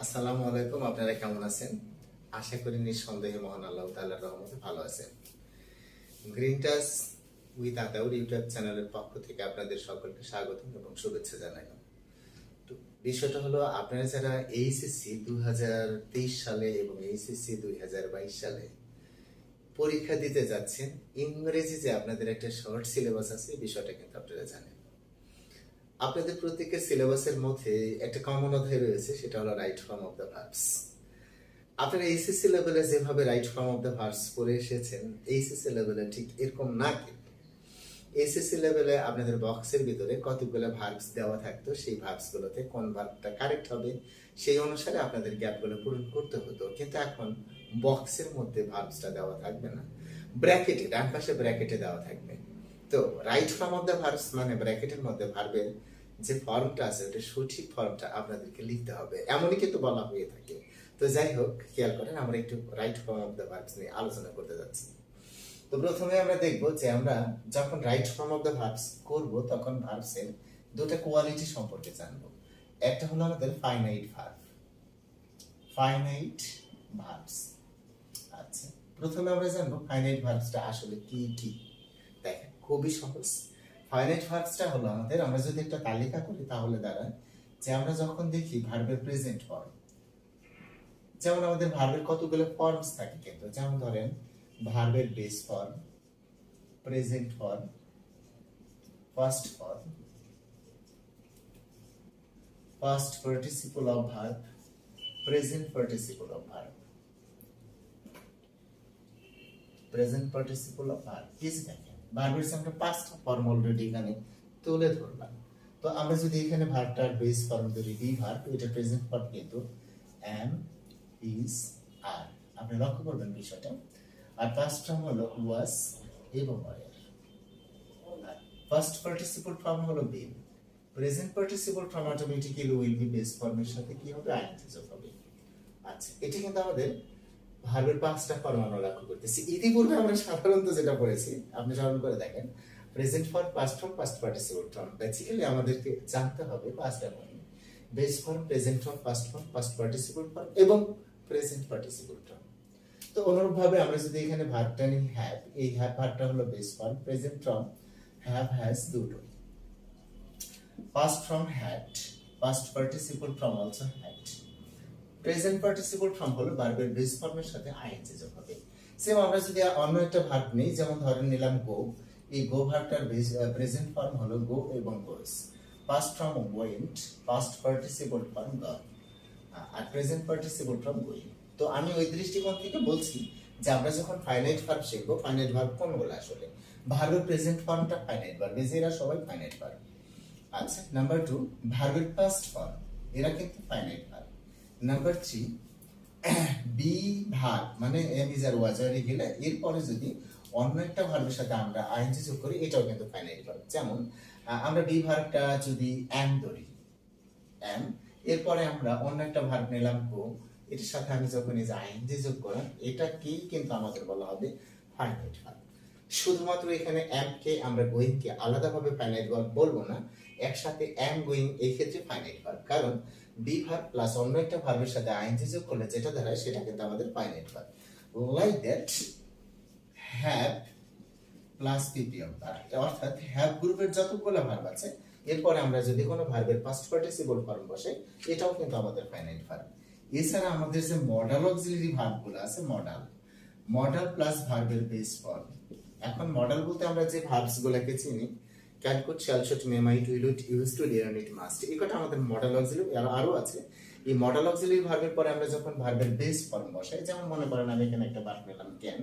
আসসালামু আলাইকুম, আপনারা কেমন আছেন? আশা করি নিঃসন্দেহে মহান আল্লাহ তাআলার রহমতে ভালো আছেন। Green touch with Ataur YouTube চ্যানেলের পক্ষ থেকে আপনাদের সকলকে স্বাগত এবং শুভেচ্ছা জানাইলাম। তো বিষয়টা হলো, আপনারা যারা এইচএসসি 2023 সালে এবং এইচএসসি 2022 সালে পরীক্ষা দিতে যাচ্ছেন, ইংরেজি যে আপনাদের একটা শর্ট সিলেবাস আছে, এই বিষয়টা কিন্তু আপনারা জানেন। আপনাদের প্রত্যেকের সিলেবাসের মধ্যে একটা কমন অধ্যায় রয়েছে, সেটা হলো right form of the verbs. আপনারা এইচএসসি লেভেলে যেভাবে right form of the verbs পড়ে এসেছেন, এইচএসসি লেভেলে ঠিক এরকম না। কিন্তু এইচএসসি লেভেলে আপনাদের বক্সের ভিতরে কতগুলো ভার্বস দেওয়া থাকতো, সেই ভার্বসগুলোতে কোন ভার্বটা কারেক্ট হবে সেই অনুসারে আপনাদের গ্যাপগুলো পূরণ করতে হতো। কিন্তু এখন বক্সের মধ্যে ভার্বসটা দেওয়া থাকবে না, ব্র্যাকেটে, ডান পাশে ব্র্যাকেটে দেওয়া থাকবে। তো right form of the verbs মানে ব্র্যাকেটের মধ্যে ভার্বের যে ফর্মটা আছে, ওটা সঠিক ফর্মটা আপনাদেরকে লিখতে হবে, এমনই কিন্তু বলা হয়ে থাকে। তো যাই হোক, খেয়াল করেন, আমরা একটু right form of the verbs নিয়ে আলোচনা করতে যাচ্ছি। তো প্রথমে আমরা দেখব যে আমরা যখন right form of the verbs করব, তখন ভার্বসের দুটো কোয়ালিটি সম্পর্কে জানব। একটা হলো আমাদের ফাইনাইট ভার্ব, ফাইনাইট ভার্বস। আচ্ছা, প্রথমে আমরা জানবো ফাইনাইট ভার্বসটা আসলে কি কি। দেখেন, খুবই সহজ। ফাইনাইট ভার্বসটা হলো আমাদের, আমরা যদি একটা তালিকা করি তাহলে দাঁড়ায় যে আমরা যখন দেখি ভার্বের প্রেজেন্ট ফর্ম, যেমন আমাদের ভার্বের কতগুলো ফর্মস থাকে কিন্তু, যেমন ধরেন ভার্বের base form, present form, first form, first participle of verb, present participle of verb, present participle of verb. কি দেখেন, ভার্বের আমরা পাঁচটা ফর্ম অলরেডি এখানে তুলে ধরলাম। তো আমরা যদি এখানে ভার্বটার বেস ফর্ম ধরি বি ভার্ব, এটা প্রেজেন্ট ফর্ম কিন্তু am, is, are। আপনি লক্ষ্য করবেন বিষয়টা। আর পাস্ট ফর্ম হলো was এবং were। ফার্স্ট পার্টিসিপল ফর্ম হলো been। Present participle form automatically will be base ফর্মের সাথে কি হবে, আইএনজি যোগ হবে। আচ্ছা, এটা কিন্তু আমাদের ভার্বের পাঁচটা ফর্ম আমরা লক্ষ্য করতেছি। ইতিপূর্বে আমরা সাধারণত যেটা পড়েছি, আপনি স্মরণ করে দেখেন, present form, past form, past participle form. Basically আমাদেরকে জানতে হবে পাঁচটা form: base form, present form, past form, past participle form এবং প্রেজেন্ট পার্টিসিপল ফর্ম। তো অনুরূপভাবে আমরা যদি এখানে ভার্বটা নিই হ্যাভ, এই হ্যাভ ভার্বটা হলো base form, present form have, has দুটোই, past form had, past participle form also had, present participle form হলো ভার্বের বেস ফর্মের সাথে আইএনজি যোগ হবে। সেম আমরা যদি অন্য একটা ভার্ব নেই, যেমন ধরেন নিলাম গো, এই গো ভার্বটার বেস প্রেজেন্ট ফর্ম হলো গো এবং goes, past form went, past participle form gone, আর প্রেজেন্ট পার্টিসিপল ফর্ম গোইং। তো আমি ওই দৃষ্টিকোণ থেকে বলছি যে আমরা যখন ফাইনাইট ভার্ব শিখবো, ফাইনাইট ভার্ব কোনগুলো আসলে, ভার্বের প্রেজেন্ট ফর্মটা ফাইনাইট ভার্ব, এরা সবাই ফাইনাইট ভার্ব। আচ্ছা, নাম্বার 2, ভার্বের পাস্ট ফর্ম, এরা কিন্তু finite verb. Number 3, be verb মানে এম ইজ আর ওয়াজ আর গেলে এরপরে যদি অন্য একটা ভার্বের সাথে আমরা আইএনজি যোগ করি, এটাও কিন্তু ফাইনাইট ভার্ব। যেমন আমরা বি ভার্বটা যদি এম ধরি, এম, এরপরে আমরা অন্য একটা ভার্ব নিলাম গো, এটার সাথে আমি যখন এই যে আইএনজি যোগ করলাম, এটাকেই কিন্তু আমাদের বলা হবে ফাইনাইট ভার্ব। শুধুমাত্র এখানে এম কে আমরা গোয়িং কে আলাদাভাবে ফাইনাইট ভার্ব বলবো না, একসাথে এম গোয়িং এই ক্ষেত্রে ফাইনাইট ভার্ব। কারণ বি ভার্ব প্লাস অন্য একটা ভার্বের সাথে আইএনজি যোগ করলে যেটা দাঁড়ায়, সেটা কিন্তু আমাদের finite verb. Like that have plus PP of verb, অর্থাৎ হ্যাভ গ্রুপের যতগুলো ভার্ব আছে, এরপরে আমরা যদি কোনো ভার্বের পাস্ট পার্টিসিপল ফর্ম বসে, এটাও কিন্তু আমাদের ফাইনাইট ভার্ব। এছাড়া আমাদের যে মডাল অক্সিলারি ভার্বগুলো আছে, মডাল, মডাল প্লাস ভার্বের বেস ফর্ম। এখন মডাল বলতে আমরা যে ভার্বস গুলোকে চিনি, can, could, shall, should, may, might, will, would, use to, learn, it, must, এই কটা আমাদের মডাল অক্সিলারি। আরো আছে। এই মডাল অক্সিলারি ভার্বের পরে আমরা যখন ভার্বের বেস ফর্ম বসাই, যেমন মনে করেন আমি এখানে একটা ভার্ব নিলাম ক্যান,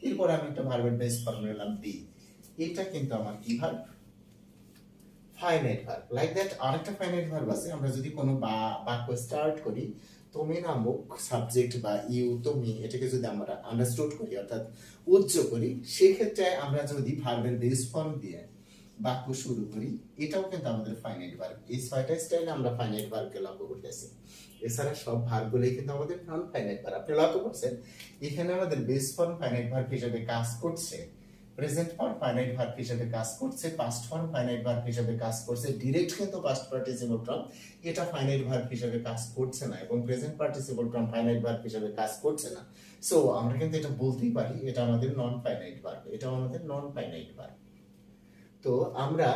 এরপরে আমি একটা ভার্বের বেস ফর্ম নিলাম বি, এটা কিন্তু আমার কি verb, finite verb. Like that আরেকটা ফাইনাইট ভার্ব আছে, আমরা যদি কোনো বাক্য স্টার্ট করি, তুমি নামক সাবজেক্ট বা ইউ, তুমি, এটাকে যদি আমরা আন্ডারস্টুড করি অর্থাৎ উচ্চ করি, সেক্ষেত্রে আমরা যদি ভার্বের বেস ফর্ম দিয়ে বাক্য শুরু করি, এটাও কিন্তু আমাদের ফাইনাইট ভার্ব। এই ছয়টা স্টাইলে আমরা ফাইনাইট ভার্বকে লক্ষ্য করতেছি। এছাড়া সব ভার্বগুলোই কিন্তু আমাদের নন ফাইনাইট ভার্ব। আপনি লক্ষ্য করছেন এখানে আমাদের বেস ফর্ম ফাইনাইট ভার্ব হিসেবে কাজ করছে, প্রেজেন্ট ফর্ম ফাইনাইট ভার্ব হিসেবে কাজ করছে, পাস্ট ফর্ম ফাইনাইট ভার্ব হিসেবে কাজ করছে, ডিরেক্ট কিন্তু পাস্ট পার্টিসিপল ফর্ম এটা ফাইনাইট ভার্ব হিসেবে কাজ করছে না, এবং present participle form finite verb হিসেবে কাজ করছে না। সো আমরা কিন্তু এটা বলতেই পারি এটা আমাদের নন ফাইনাইট ভার্ব, এটা আমাদের নন ফাইনাইট ভার্ব। তো আমরা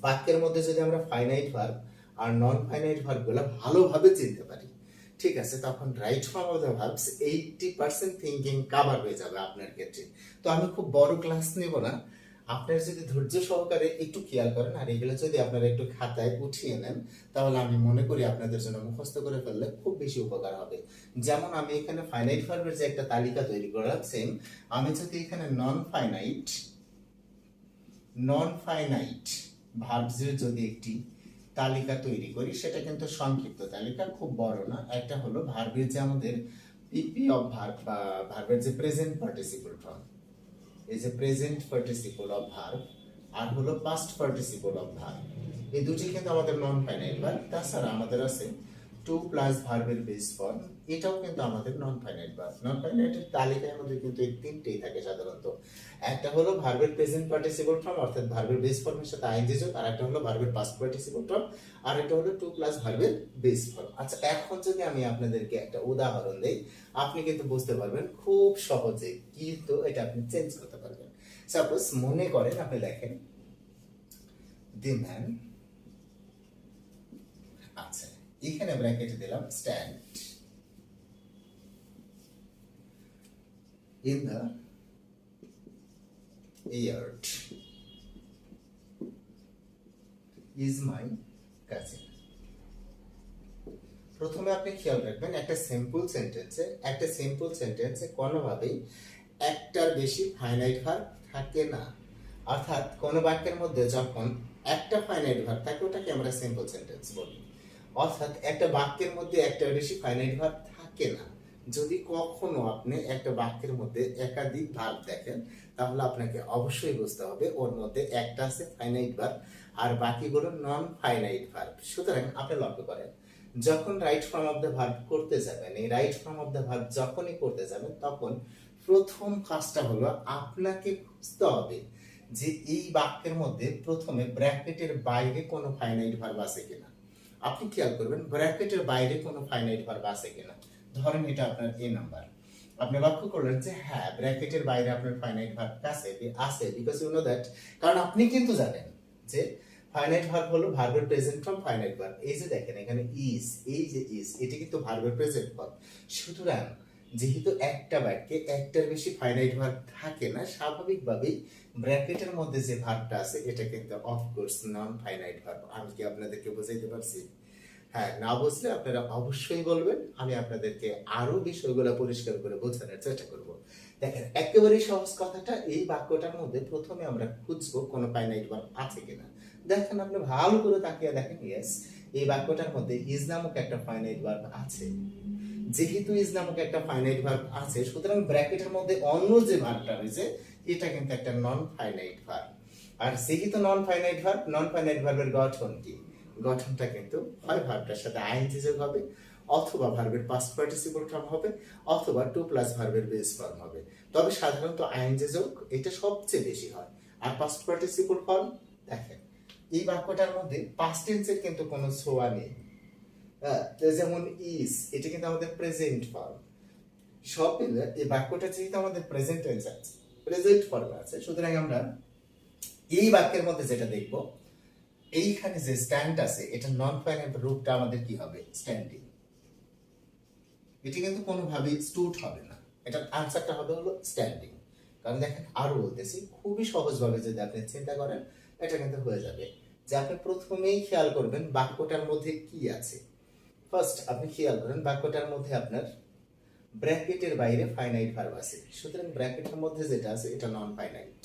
বাক্যের মধ্যে যদি আমরা ফাইনাইট ভার্ব আর নন ফাইনাইট ভার্বগুলো ভালোভাবে চিনতে পারি, ঠিক আছে, তখন right form of the verbs 80% thinking cover হয়ে যাবে আপনার ক্ষেত্রে। তো আমি খুব বড় ক্লাস নেব না, আপনারা যদি ধৈর্য সহকারে একটু খেয়াল করেন আর এগুলো যদি আপনারা একটু খাতায় উঠিয়ে নেন, তাহলে আমি মনে করি আপনাদের জন্য মুখস্থ করে ফেললে খুব বেশি উপকার হবে। যেমন আমি এখানে ফাইনাইট ভার্বের যে একটা তালিকা তৈরি করলাম, সেম আমি যদি এখানে নন ফাইনাইট ভার্বসের যদি একটি তালিকা তৈরি করি, সেটা কিন্তু সংক্ষিপ্ত তালিকা, খুব বড় না। একটা হলো ভার্বের যে আমাদের পিপি অফ ভার্ব বা ভার্বের যে প্রেজেন্ট পার্টিসিপল ফর্ম, এই যে প্রেজেন্ট পার্টিসিপল অফ ভার্ব, আর হলো পাস্ট পার্টিসিপল অফ ভার্ব, এই দুটি কিন্তু আমাদের নন ফাইনাইট ভার্ব। তাছাড়া আমাদের আছে টু প্লাস ভার্বের বেস ফর্ম, এটাও কিন্তু আমাদের নন ফাইনাইট ভার্ব। নন ফাইনাইটের তালিকায় আমাদের কিন্তু এই তিনটেই থাকে সাধারণত। একটা হলো ভার্বের প্রেজেন্ট পার্টিসিপল ফর্ম অর্থাৎ ভার্বের বেস ফর্মের সাথে আইএনজি যোগ, আর একটা হলো ভার্বের পাস্ট পার্টিসিপল ফর্ম, আর একটা হলো টু প্লাস ভার্বের বেস ফর্ম। আচ্ছা, এখন যদি আমি আপনাদেরকে একটা উদাহরণ দেই, আপনি কিন্তু বুঝতে পারবেন খুব সহজে, কিন্তু এটা আপনি চেঞ্জ করতে পারবেন। সাপোজ মনে করেন আপনি লেখেন দি ম্যান, আচ্ছা এখানে ব্র্যাকেটে দিলাম stand in the yard is my cousin। প্রথমে আপনি খেয়াল রাখবেন একটা সিম্পল সেন্টেন্সে কোনোভাবেই একটার বেশি ফাইনাইট ভার্ব থাকে না। অর্থাৎ কোন বাক্যের মধ্যে যখন একটা ফাইনাইট ভার্ব থাকে ওটাকে আমরা সিম্পল সেন্টেন্স বলি। অর্থাৎ একটা বাক্যের মধ্যে একটার বেশি ফাইনাইট ভার্ব থাকে না। যদি কখনো আপনি একটা বাক্যের মধ্যে একাধিক ভার্ব দেখেন, তাহলে আপনাকে অবশ্যই বুঝতে হবে ওর মধ্যে একটা আছে ফাইনাইট ভার্ব আর বাকিগুলো নন ফাইনাইট ভার্ব। সুতরাং আপনি লক্ষ্য করেন, যখন right form of the verb করতে যাবেন, এই right form of the verb যখনই করতে যাবেন, তখন প্রথম কাজটা হলো আপনাকে বুঝতে হবে যে এই বাক্যের মধ্যে প্রথমে ব্র্যাকেটের বাইরে কোনো ফাইনাইট ভার্ব আছে কিনা। আপনি খেয়াল করবেন ব্র্যাকেটের বাইরে কোনো ফাইনাইট ভার্ব আছে কিনা। ধরেন এটা আপনার এ নাম্বার, আপনি লক্ষ্য করলেন যে হ্যাঁ ব্র্যাকেটের বাইরে আপনার ফাইনাইট ভার্ব আছে বিকজ ইউ নো দ্যাট, কারণ আপনি কিন্তু জানেন যে ফাইনাইট ভার্ব হলো ভার্বের প্রেজেন্ট ফর্ম ফাইনাইট ভার্ব। এই যে দেখেন এখানে ইজ, এই যে ইজ এটি কিন্তু ভার্বের প্রেজেন্ট ফর্ম। সুতরাং যেহেতু একটা বাক্যে একটার বেশি ফাইনাইট ভার্ব থাকে না, স্বাভাবিকভাবেই ব্র্যাকেটের মধ্যে যে ভার্বটা আছে এটা কিন্তু অফকোর্স নন ফাইনাইট ভার্ব। আমি কি আপনাদেরকে বোঝাইতে পারছি? হ্যাঁ, না বুঝলে আপনারা অবশ্যই বলবেন, আমি আপনাদেরকে আরো বিষয়গুলো পরিষ্কার করে বোঝানোর চেষ্টা করব। দেখেন একেবারেই সহজ কথাটা, এই বাক্যটার মধ্যে প্রথমে আমরা খুঁজবো কোনো ফাইনাইট ভার্ব আছে কিনা। দেখেন আপনি ভালো করে তাকিয়ে দেখেন, ইয়েস এই বাক্যটার মধ্যে ইজ নামক একটা ফাইনাইট ভার্ব আছে। যেহেতু ইজ নামক একটা ফাইনাইট ভার্ব আছে, সুতরাং ব্র্যাকেটের মধ্যে অন্য যে ভার্বটা রয়েছে এটা কিন্তু একটা নন ফাইনাইট ভার্ব। আর যেহেতু নন ফাইনাইট ভার্বের গঠন কি? গঠনটা কিন্তু হয় ভার্বটার সাথে আইএনজি যোগ হবে, অথবা ভার্বের পাস্ট পার্টিসিপল ফর্ম হবে, অথবা টু প্লাস ভার্বের বেস ফর্ম হবে। তবে সাধারণত আইএনজি যোগ এটা সবচেয়ে বেশি হয়। আর পাস্ট পার্টিসিপল ফর্ম, দেখেন এই বাক্যটার মধ্যে পাস্ট টেন্সের কিন্তু কোনো ছোঁয়া নেই। যেমন ইজ, এটা কিন্তু আমাদের প্রেজেন্ট ফর্ম। সব মিলে এই বাক্যটা যেহেতু আমাদের প্রেজেন্ট টেন্স আছে, প্রেজেন্ট ফর্ম আছে, সুতরাং আমরা এই বাক্যের মধ্যে যেটা দেখব, এইখানে যে স্ট্যান্ড আছে এটা নন ফাইনাইট রূপটা আমাদের কি হবে? স্ট্যান্ডিং। এটি কিন্তু কোনোভাবেই স্টুড হবে না, এটার আনসারটা হবে হলো স্ট্যান্ডিং। কারণ দেখেন আরো বলতেছি, খুবই সহজভাবে যদি আপনি চিন্তা করেন এটা কিন্তু হয়ে যাবে। যে আপনি প্রথমেই খেয়াল করবেন বাক্যটার মধ্যে কি আছে। ফার্স্ট আপনি খেয়াল করেন বাক্যটার মধ্যে আপনার ব্র্যাকেটের বাইরে ফাইনাইট ভার্ব আছে, সুতরাং ব্র্যাকেটের মধ্যে যেটা আছে এটা নন ফাইনাইট।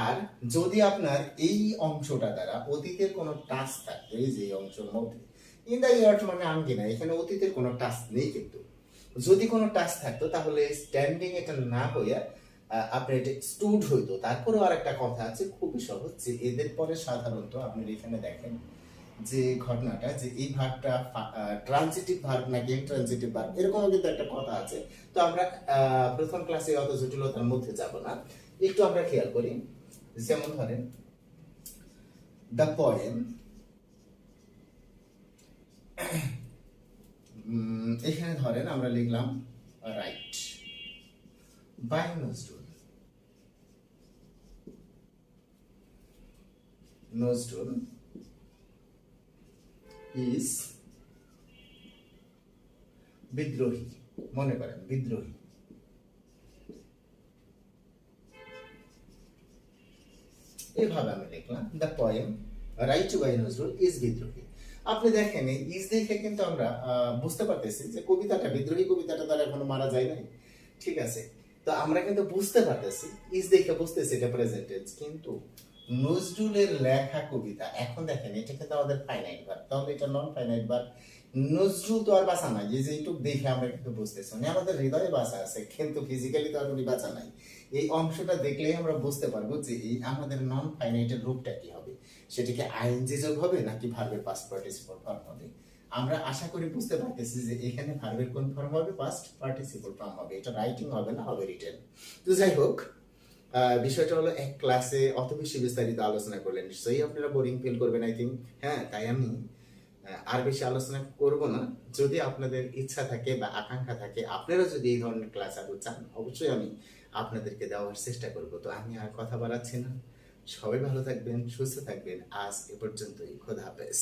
আর যদি আপনার এই অংশটা দ্বারা অতীতের কোনো টাচ থাকতো, এই যে অংশের মধ্যে ইন দ্য ইয়ার্ড মানে আঙ্গিনা, এখানে অতীতের কোনো টাচ নেই, কিন্তু যদি কোনো টাচ থাকতো তাহলে স্ট্যান্ডিং এটা না হইয়া আপনার এটা স্টুড হইতো। তারপরেও আর একটা কথা আছে খুবই সহজ, যে এদের পরে সাধারণত আপনি এখানে দেখেন যে ঘটনাটা, যে এই ভার্বটা ট্রানজিটিভ ভার্ব নাকি ইনট্রানজিটিভ ভার্ব, এরকম কিন্তু একটা কথা আছে। তো আমরা প্রথম ক্লাসে অত জটিলতার মধ্যে যাব না। একটু আমরা খেয়াল করি, যেমন ধরেন দ্য পোয়েম, এখানে ধরেন আমরা লিখলাম write by Nazrul. Nazrul is Bidrohi, মনে করেন বিদ্রোহী। এইভাবে আমি লিখলাম the poem write by Nazrul is Bidrohi. আপনি দেখেন এই ইজ দেখে কিন্তু আমরা বুঝতে পারতেছি যে কবিতাটা বিদ্রোহী, কবিতাটা তার এখনো মারা যায় নাই, ঠিক আছে। তো আমরা কিন্তু বুঝতে পারতেছি, ইজ দেখে বুঝতেছি এটা প্রেজেন্ট টেন্স, কিন্তু নজরুলের লেখা কবিতা, এখন দেখেন এটা কিন্তু আমাদের ফাইনাইট ভার্ব, তাহলে এটা নন ফাইনাইট ভার্ব। নজরুল তো আর বাঁচা নাই, যে এইটুক দেখে আমরা কিন্তু বুঝতেছি, মানে আমাদের হৃদয়ে বাঁচা আছে, কিন্তু ফিজিক্যালি তো আর উনি বাঁচা নাই। এই অংশটা দেখলেই আমরা বুঝতে পারবো যে এই আমাদের নন ফাইনাইটের রূপটা কি হবে, সেটা কি আইএনজি যোগ হবে নাকি ভার্বের পাস্ট পার্টিসিপল ফর্ম হবে। আমরা আশা করি বুঝতে পারতেছি যে এখানে ভার্বের কোন ফর্ম হবে, পাস্ট পার্টিসিপল ফর্ম হবে, এটা রাইটিং হবে না, হবে রিটেন। তো যাই হোক, বিষয়টা হলো এক ক্লাসে অত বেশি বিস্তারিত আলোচনা করলে নিশ্চয়ই আপনারা বোরিং ফিল করবেন আই থিঙ্ক। হ্যাঁ, তাই আমি আর বেশি আলোচনা করব না। যদি আপনাদের ইচ্ছা থাকে বা আকাঙ্ক্ষা থাকে, আপনারা যদি এই ধরনের ক্লাস আরো চান, অবশ্যই আমি আপনাদেরকে দেওয়ার চেষ্টা করব। তো আমি আর কথা বাড়াচ্ছি না, সবাই ভালো থাকবেন, সুস্থ থাকবেন। আজ এ পর্যন্তই, খোদা হাফেজ।